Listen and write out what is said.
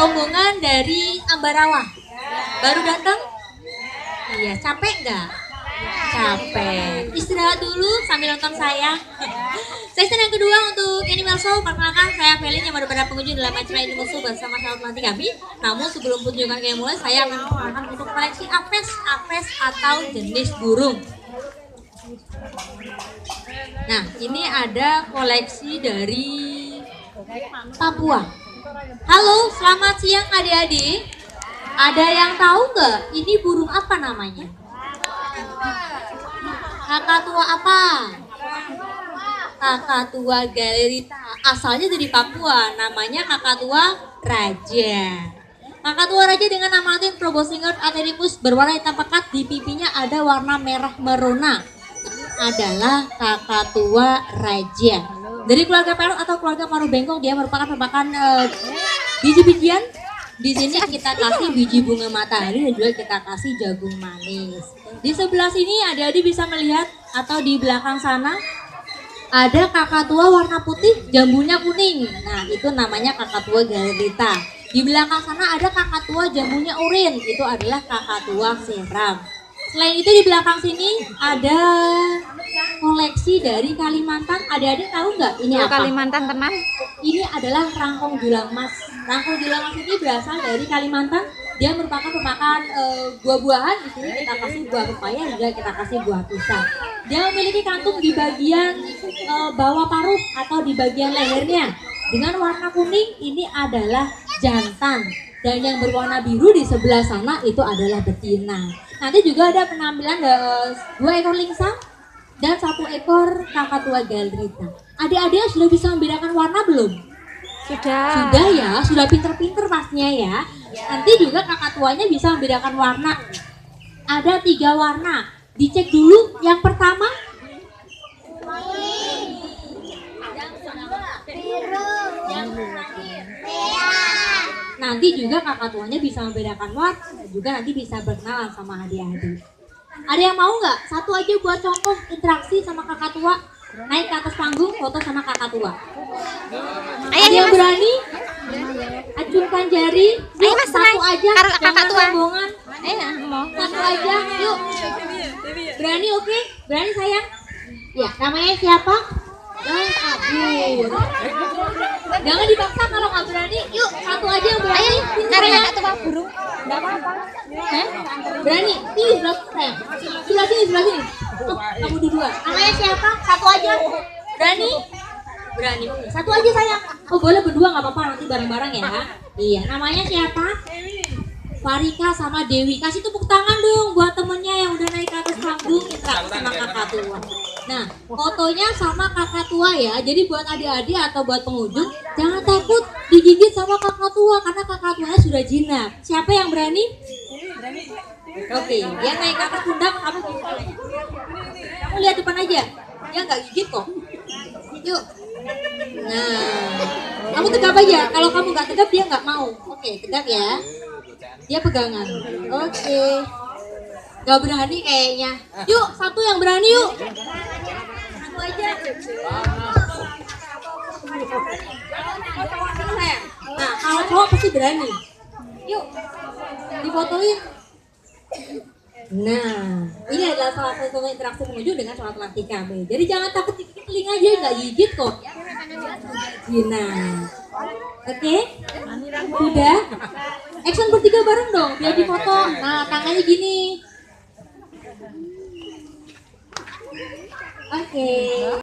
rombongan dari Ambarawa. Baru datang? Iya, capek nggak? Capek. Istirahat dulu sambil nonton saya. Sesi yang kedua untuk Animal Show. Perkenalkan, saya Felin yang merupakan pengunjung dalam acara Animal Show bersama sahabat pelatih kami. Namun sebelum pertunjukan kami mulai, saya akan memperkenalkan untuk koleksi apes atau jenis burung. Nah, ini ada koleksi dari Papua. Halo, selamat siang adik-adik. Ada yang tahu nggak ini burung apa namanya? Kakatua apa? Kakatua galerita. Asalnya dari Papua, namanya Kakatua raja. Kakatua raja dengan nama latin Proboscideus atericus berwarna hitam pekat, di pipinya ada warna merah merona. Adalah Kakatua raja. Dari keluarga parot atau keluarga paruh bengkok, dia merupakan pemakan biji-bijian. Di sini kita kasih biji bunga matahari dan juga kita kasih jagung manis. Di sebelah sini adik-adik bisa melihat atau di belakang sana ada kakatua warna putih, jambunya kuning. Nah, itu namanya Kakatua galerita. Di belakang sana ada kakatua jambunya oranye, itu adalah Kakatua seram. Selain itu di belakang sini ada koleksi dari Kalimantan. Adik-adik tahu nggak ini apa? Kalimantan teman. Ini adalah rangkong julang mas. Rangkong julang mas ini berasal dari Kalimantan. Dia merupakan pemakan buah-buahan. Di sini kita kasih buah pepaya, juga kita kasih buah pisang. Dia memiliki kantung di bagian bawah paruh atau di bagian lehernya. Dengan warna kuning ini adalah jantan. Dan yang berwarna biru di sebelah sana itu adalah betina. Nanti juga ada penampilan 2 ekor lingsang dan 1 ekor Kakatua galerita. Adik-adik sudah bisa membedakan warna belum? Sudah. Sudah ya, sudah pinter-pinter pastinya ya. Nanti juga kakatuanya bisa membedakan warna. Ada 3 warna. Dicek dulu yang pertama. Nanti juga kakatuanya bisa membedakan warna dan juga nanti bisa berkenalan sama adik-adik. Ada yang mau nggak? Satu aja buat contoh interaksi sama kakatua. Naik ke atas panggung foto sama kakatua. Ada yang berani? Acungkan jari. Yuk, Mas, satu aja. Jangan kakatua. rombongan. Mau. Satu aja. Yuk. Berani oke? Berani sayang? Ya, namanya siapa? Jangan kabur. Jangan dipaksa kalau nggak berani. Yuk, satu aja yang berani. Ayo, cari kakatua burung. Nggak apa-apa. Berani? Sini sebelah saya. Sebelah sini, sebelah sini. Oh, kamu duluan. Namanya siapa? Satu aja. Berani? Berani. Satu aja sayang. Oh boleh berdua nggak apa-apa, nanti bareng-bareng ya. Iya. Namanya siapa? Farika sama Dewi. Kasih tepuk tangan dong buat temennya yang udah naik ke atas panggung interaksi sama kakatua. Nah, fotonya sama kakatua ya. Jadi buat adik-adik atau buat pengunjung, jangan takut digigit sama kakatua karena kakatuanya sudah jinak. Siapa yang berani? Oke, dia naik ke atas pundak, kamu bisa. Kamu lihat depan aja. Dia nggak gigit kok. Yuk. Nah, kamu tegap aja. Kalau kamu nggak tegap, dia nggak mau. Oke, tegap ya. Dia pegangan. Oke. Gak berani kayaknya. Yuk, satu yang berani yuk. Satu aja. Nah, kalau cowok pasti berani. Yuk, difotoin. Nah, ini adalah salah satu interaksi pengunjung dengan salah pelatih kami. Jadi jangan takut dikit telinga aja, nggak gigit kok. Nah, oke, sudah. Action bertiga bareng dong, biar difoto. Nah, tangannya gini. Oke.